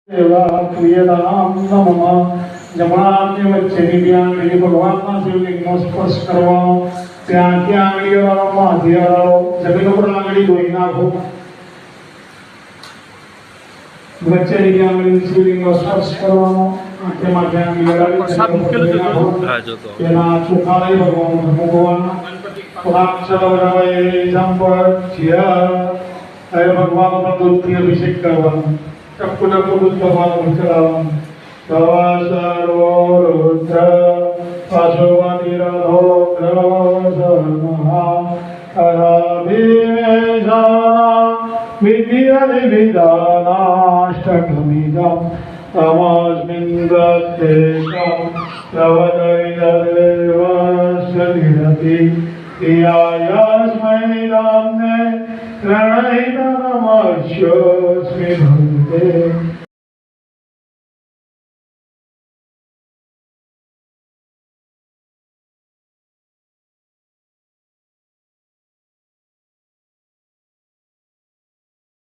એવા ક્રિયતામ નમઃ. જમણા હાથની વચ્ચેની બે આંગળી ભગવાનના શિવલિંગનો સ્પર્શ કરવાનો. ત્યાં ત્યાં આંગળીઓ વાળો માથે વાળો જમીન ઉપર આંગળી ધોઈ નાખો. વચ્ચેની બે આંગળી શિવલિંગનો સ્પર્શ કરવાનો. આંખેમાં તેના ચોખા લઈ ભગવાન મૂકવાના. ભગવાન દૂધથી અભિષેક કરવાનો. ટપકુ ટપકુ દૂધ ભગવાન ચડાવવાનું. સર્વો રુદ્ર પશુપતિરથો વિધિરવિધાનાષ્ટકમિદં તમસ્મિन् પ્રત્યેકં પ્રવદૈતદેવस्य નિરતિ ધિયાયસ્मै નામ્ને પ્રણહિતનમસ્યોऽસ્મિ ભૂતે